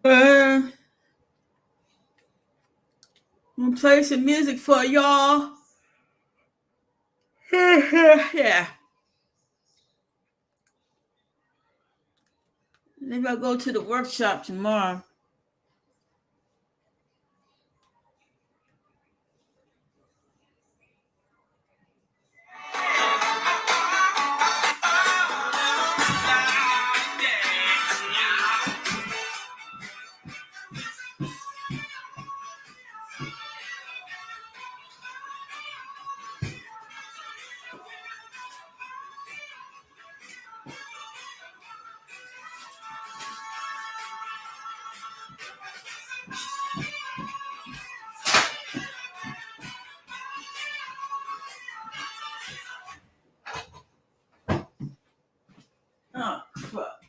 I'm gonna play some music for y'all. Yeah. Maybe I'll go to the workshop tomorrow. Oh, fuck.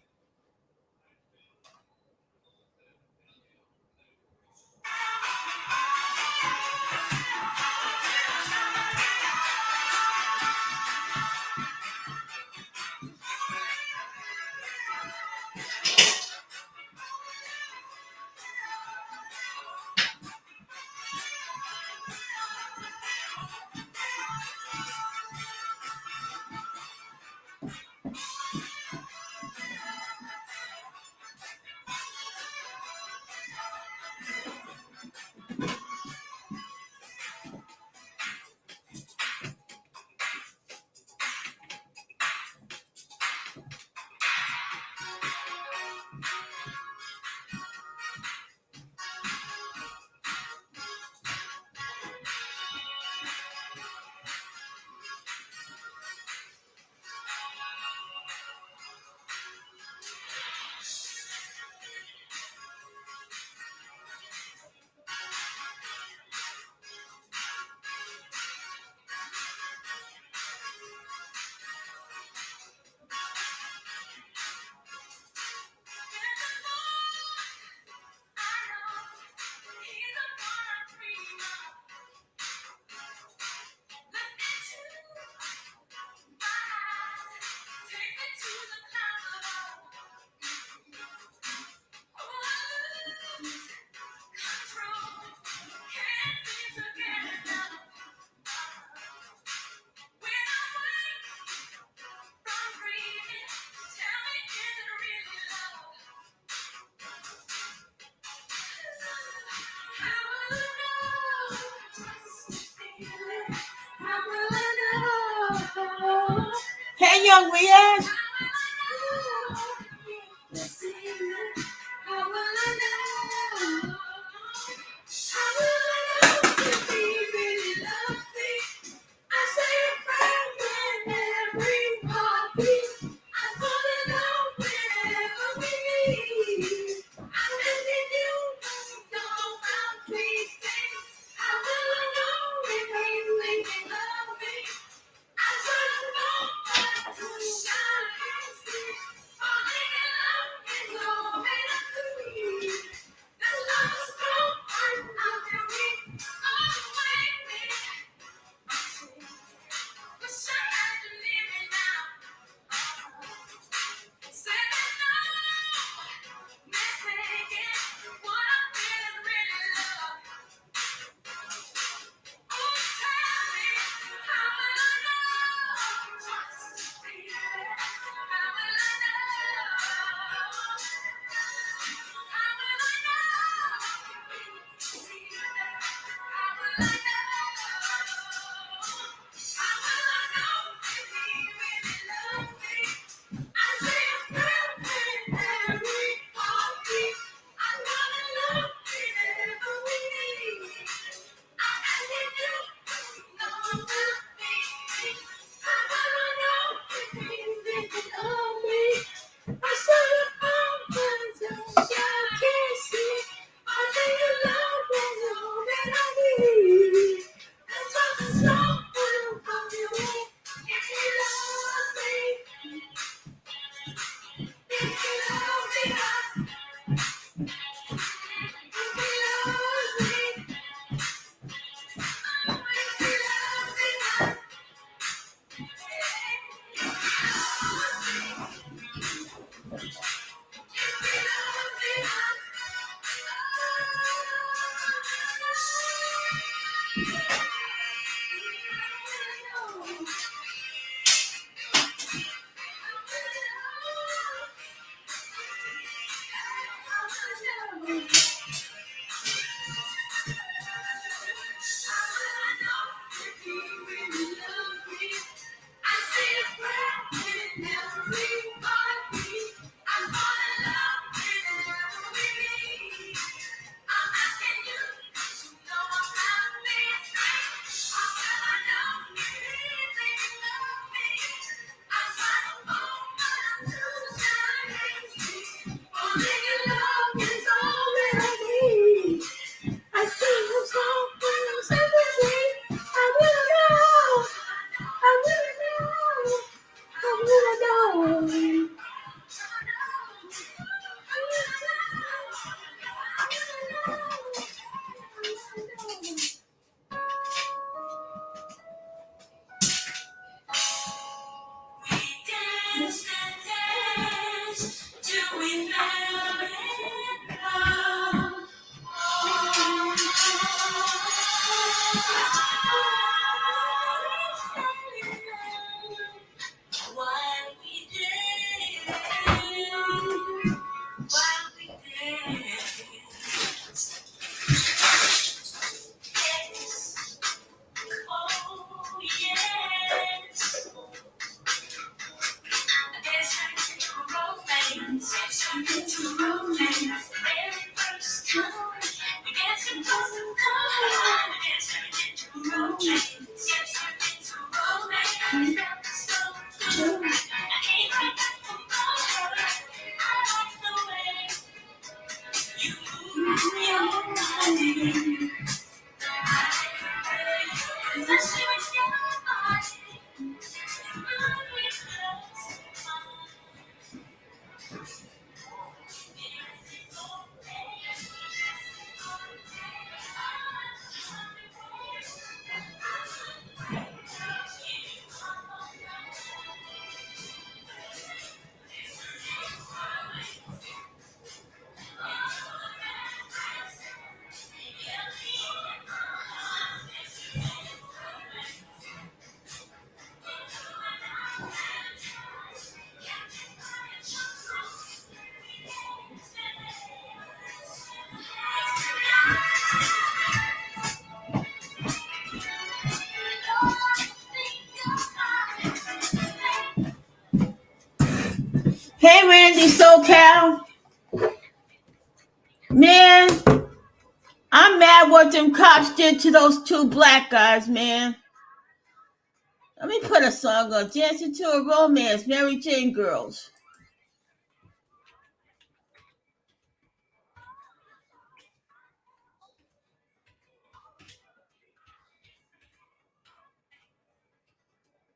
Hey, young Leanne. Hey, Randy SoCal. Man, I'm mad what them cops did to those two black guys, man. Let me put a song on Dancing to a Romance, Mary Jane Girls.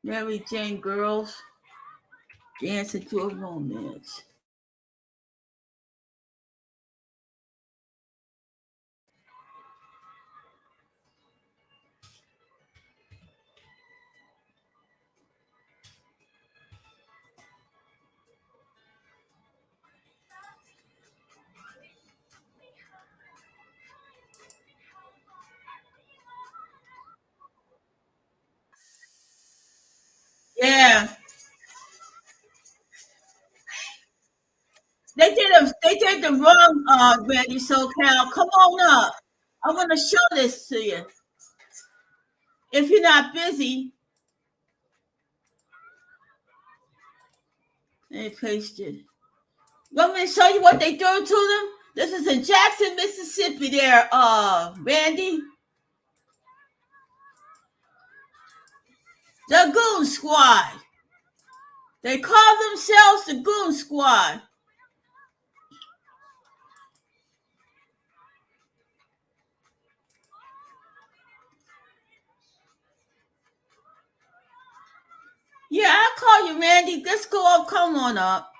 Mary Jane Girls, Dancing to a Romance. Yeah. They did the wrong, Randy SoCal. Come on up. I want to show this to you. If you're not busy, let me paste it. You want me to show you what they do to them? This is in Jackson, Mississippi there, Randy. The Goon Squad. They call themselves the Goon Squad. Yeah, I'll call you, Randy. Let's go up. Come on up.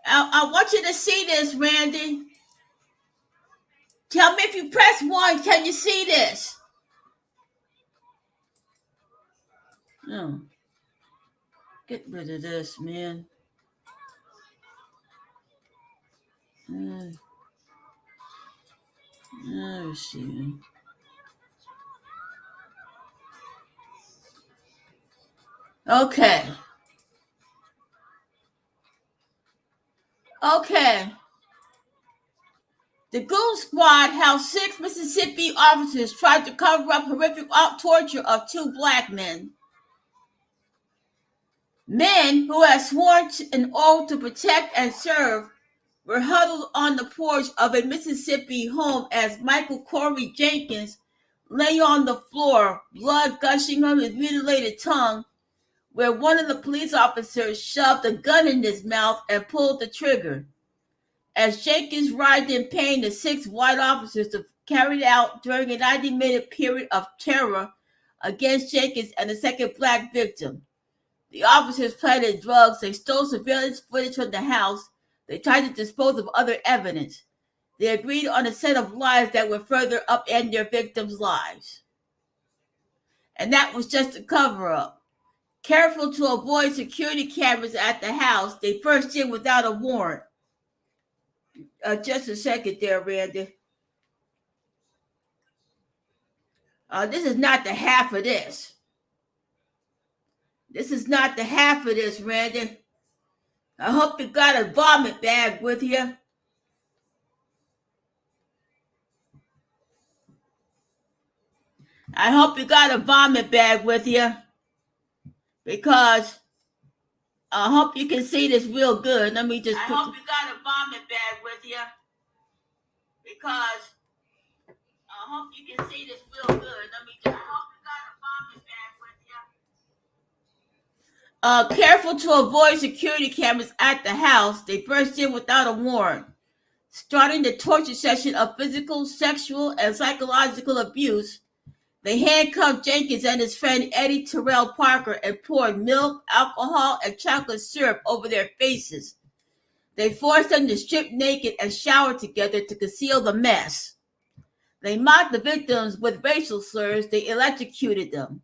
I want you to see this, Randy. Tell me if you press 1, can you see this? Oh, get rid of this, man. Let's see. Okay. The Goon Squad, how 6 Mississippi officers tried to cover up horrific torture of 2 black men. Men who had sworn an oath to protect and serve were huddled on the porch of a Mississippi home as Michael Corey Jenkins lay on the floor, blood gushing from his mutilated tongue, where one of the police officers shoved a gun in his mouth and pulled the trigger. As Jenkins writhed in pain, the 6 white officers carried out during a 90-minute period of terror against Jenkins and the second black victim. The officers planted drugs. They stole surveillance footage from the house. They tried to dispose of other evidence. They agreed on a set of lies that would further upend their victims' lives. And that was just a cover-up. Careful to avoid security cameras at the house, they burst in without a warrant. Just a second there, Randy. This is not the half of this. This is not the half of this, Randy. I hope you got a vomit bag with you. I hope you got a vomit bag with you, because I hope you can see this real good. Let me just. I hope you got a vomit bag with you, because I hope you can see this real good. Let me just. I hope you got a vomit bag with you. Careful to avoid security cameras at the house, they burst in without a warrant. Starting the torture session of physical, sexual, and psychological abuse, they handcuffed Jenkins and his friend Eddie Terrell Parker and poured milk, alcohol, and chocolate syrup over their faces. They forced them to strip naked and shower together to conceal the mess. They mocked the victims with racial slurs. They electrocuted them.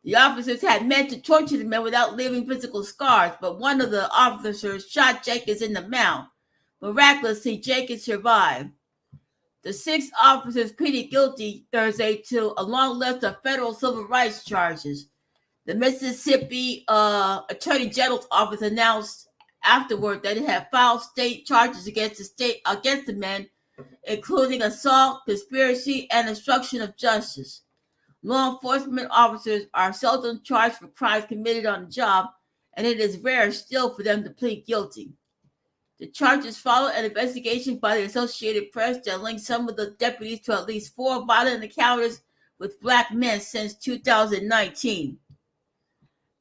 The officers had meant to torture the men without leaving physical scars, but one of the officers shot Jenkins in the mouth. Miraculously, Jenkins survived. The 6 officers pleaded guilty Thursday to a long list of federal civil rights charges. The Mississippi Attorney General's office announced afterward that it had filed state charges against the men, including assault, conspiracy, and obstruction of justice. Law enforcement officers are seldom charged for crimes committed on the job, and it is rare still for them to plead guilty. The charges follow an investigation by the Associated Press that linked some of the deputies to at least 4 violent encounters with black men since 2019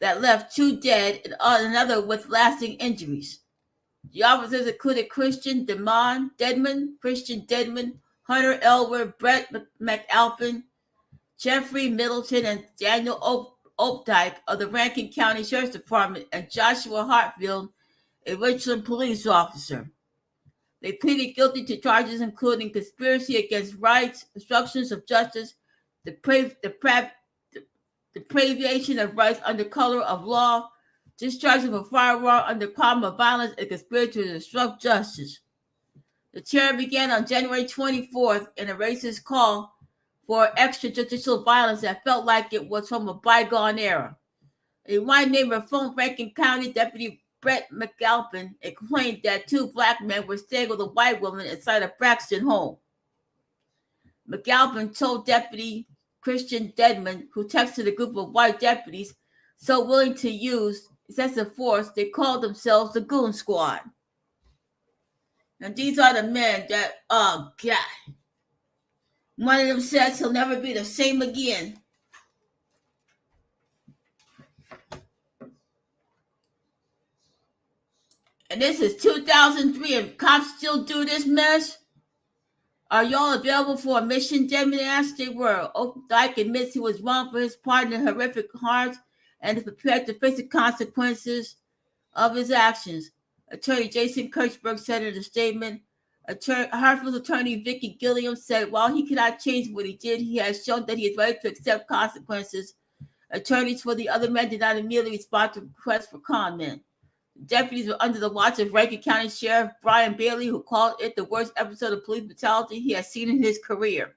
that left 2 dead and another with lasting injuries. The officers included Christian Dedmon, Hunter Elwood, Brett McAlpin, Jeffrey Middleton, and Daniel Opdyke of the Rankin County Sheriff's Department, and Joshua Hartfield, a Richland police officer. They pleaded guilty to charges including conspiracy against rights, obstructions of justice, deprivation of rights under color of law, discharge of a firearm under crime of violence, and conspiracy to obstruct justice. The terror began on January 24th in a racist call for extrajudicial violence that felt like it was from a bygone era. A white neighbor phoned Rankin County Deputy Brett McAlpin and complained that 2 black men were staying with a white woman inside a Braxton home. McAlpin told Deputy Christian Dedmon, who texted a group of white deputies so willing to use excessive force, they called themselves the Goon Squad. And these are the men that, oh God. One of them says he'll never be the same again. And this is 2003, and cops still do this mess? Are y'all available for a mission? Dedmon asked. They were. Opdyke admits he was wrong for his part in horrific harms and is prepared to face the consequences of his actions. Attorney Jason Kirchberg said in a statement. Hartfield's attorney Vicki Gilliam said while he cannot change what he did, he has shown that he is ready to accept consequences. Attorneys for the other men did not immediately respond to requests for comment. Deputies were under the watch of Rankin County Sheriff Brian Bailey, who called it the worst episode of police brutality he has seen in his career.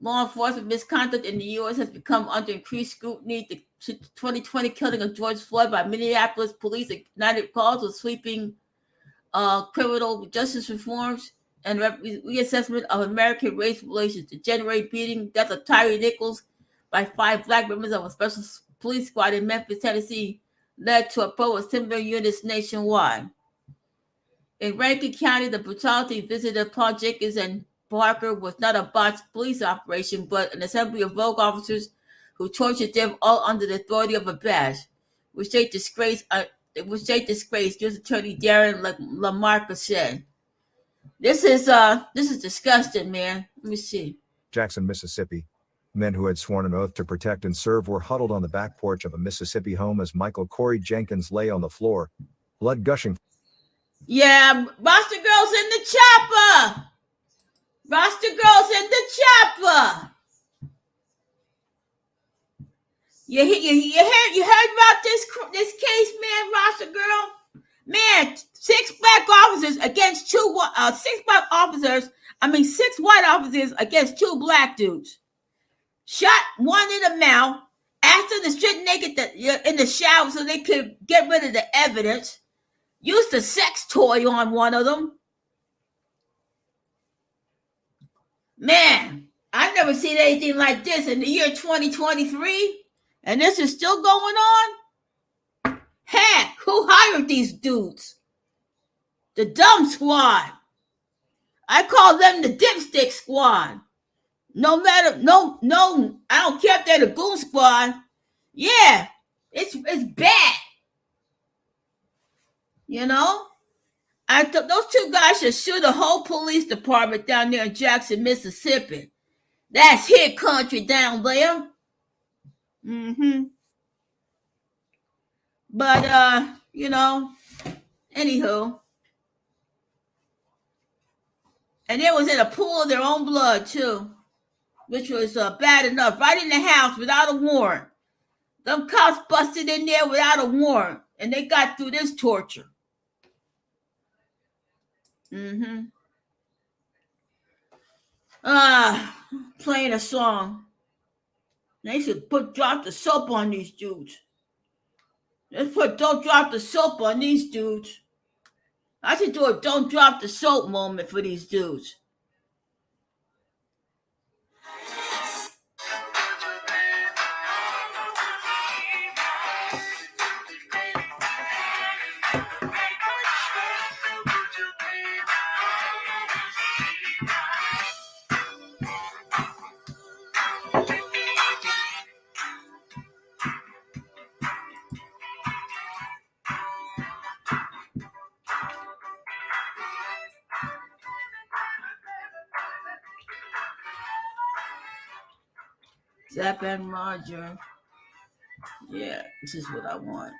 Law enforcement misconduct in the U.S. has become under increased scrutiny. The 2020 killing of George Floyd by Minneapolis police ignited calls for sweeping criminal justice reforms and reassessment of American race relations. The January beating death of Tyre Nichols by 5 black members of a special police squad in Memphis, Tennessee, led to a probe of similar units nationwide. In Rankin County, the brutality visited upon Jenkins and Parker was not a botched police operation, but an assembly of rogue officers who tortured them all under the authority of a badge, which they disgraced. U.S. Attorney Darren LaMarca said, "This is disgusting, man." Let me see. Jackson, Mississippi. Men who had sworn an oath to protect and serve were huddled on the back porch of a Mississippi home as Michael Corey Jenkins lay on the floor, blood gushing. Yeah, Roster Girls in the chopper. Roster Girls in the chopper. You heard about this case, man, Roster Girl? Man, 6 black officers against 6 white officers against 2 black dudes. Shot one in the mouth, asked them to strip naked in the shower so they could get rid of the evidence. Used a sex toy on one of them. Man, I've never seen anything like this in the year 2023. And this is still going on? Heck, who hired these dudes? The dumb squad. I call them the dipstick squad. No, I don't care if they're the goon squad. Yeah, it's bad. You know? Those two guys should sue the whole police department down there in Jackson, Mississippi. That's hit country down there. But anywho. And it was in a pool of their own blood too, which was bad enough. Right in the house without a warrant. Them cops busted in there without a warrant, and they got through this torture. Playing a song. They should drop the soap on these dudes. Don't drop the soap on these dudes. I should do a don't drop the soap moment for these dudes. Zapp and Roger. Yeah, this is what I want.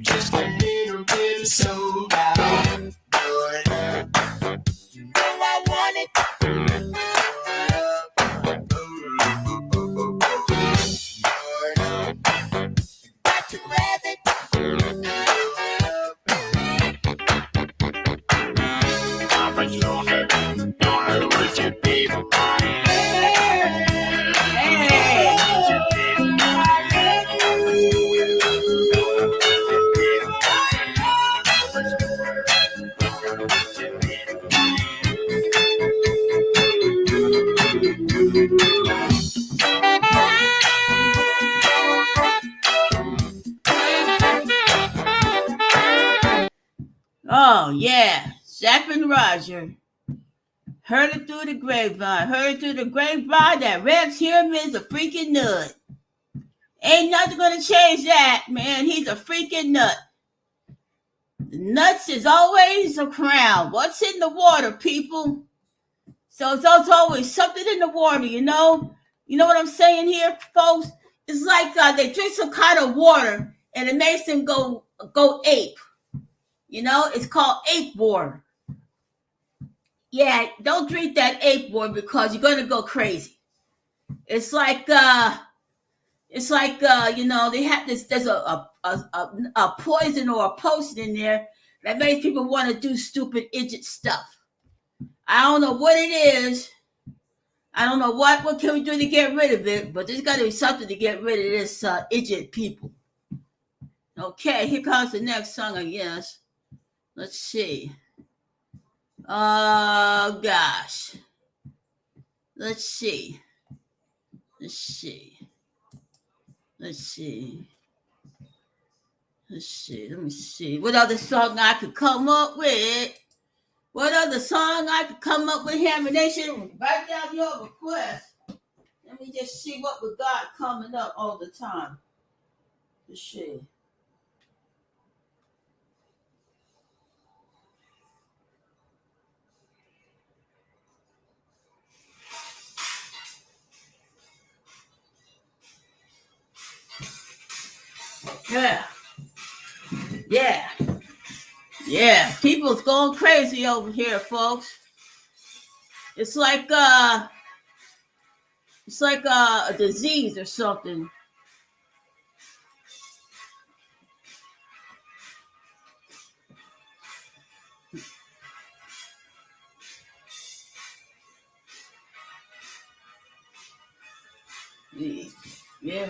Just a little bit of soul out. You know I want it. Got to have it. How much longer? Don't know what you people. Oh, yeah. Zapp and Roger. Heard it through the grapevine. Heard it through the grapevine that Rex Heuermann's a freaking nut. Ain't nothing gonna change that, man. He's a freaking nut. The nuts is always a crown. What's in the water, people? So it's always something in the water, you know? You know what I'm saying here, folks? It's like they drink some kind of water and it makes them go ape. You know, it's called ape water. Yeah, don't drink that ape water because you're gonna go crazy. It's like you know, they have this. There's a poison or a potion in there that makes people want to do stupid idiot stuff. I don't know what it is. I don't know what can we do to get rid of it, but there's got to be something to get rid of this idiot people. Okay, here comes the next song, I guess. Let's see. Oh, gosh. Let's see. Let's see. Let me see. What other song I could come up with? What other song I could come up with here? They should write down your request. Let me just see what we got coming up all the time. Let's see. Yeah. People's going crazy over here, folks. It's like a disease or something. Yeah.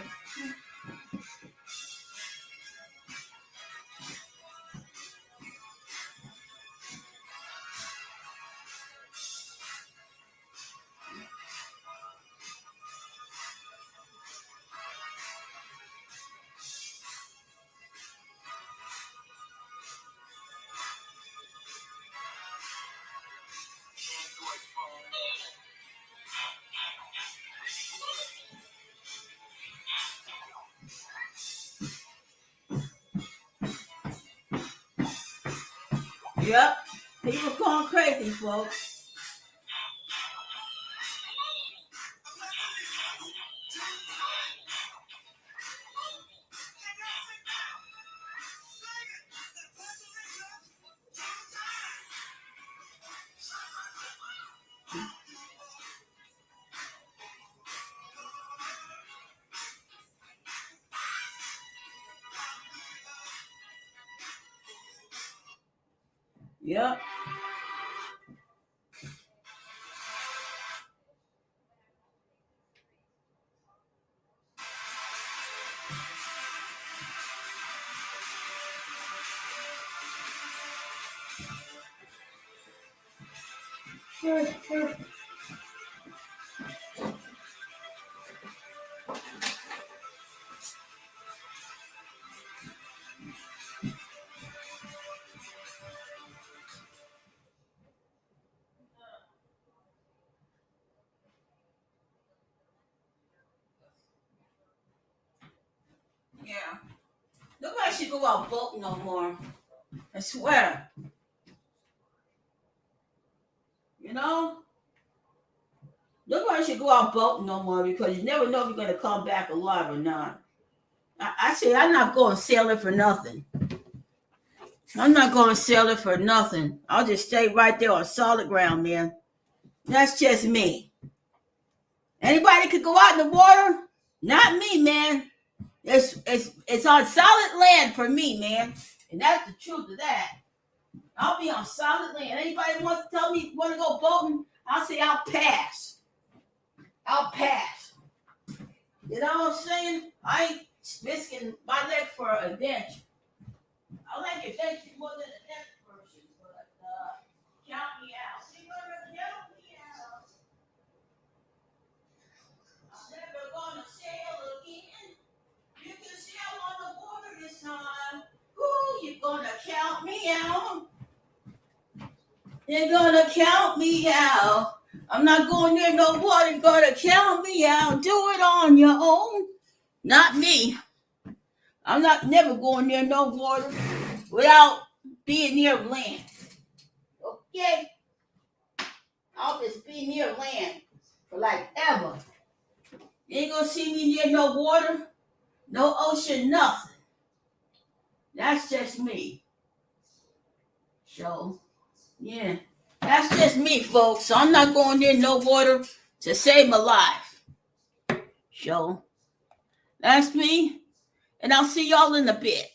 Yep. People going crazy, folks. Yep. Yeah. Nobody should go out boating no more. I swear. You know? Nobody should go out boating no more because you never know if you're going to come back alive or not. I say I'm not going sailing for nothing. I'm not going sailing for nothing. I'll just stay right there on solid ground, man. That's just me. Anybody could go out in the water? Not me, man. It's on solid land for me, man. And that's the truth of that. I'll be on solid land. Anybody wants to tell me want to go boating, I'll say I'll pass. I'll pass. You know what I'm saying? I ain't risking my leg for an adventure. I like adventure more than the next person, but count me out. You're gonna count me out. I'm never gonna sail again. You can sail on the water this time. Ooh, you're gonna count me out. They're gonna count me out. I'm not going near no water. You're gonna count me out. Do it on your own. Not me. I'm not never going near no water without being near land. Okay? I'll just be near land for like ever. You ain't gonna see me near no water, no ocean, nothing. That's just me. So, yeah. That's just me, folks. So I'm not going near no water to save my life. So, that's me. And I'll see y'all in a bit.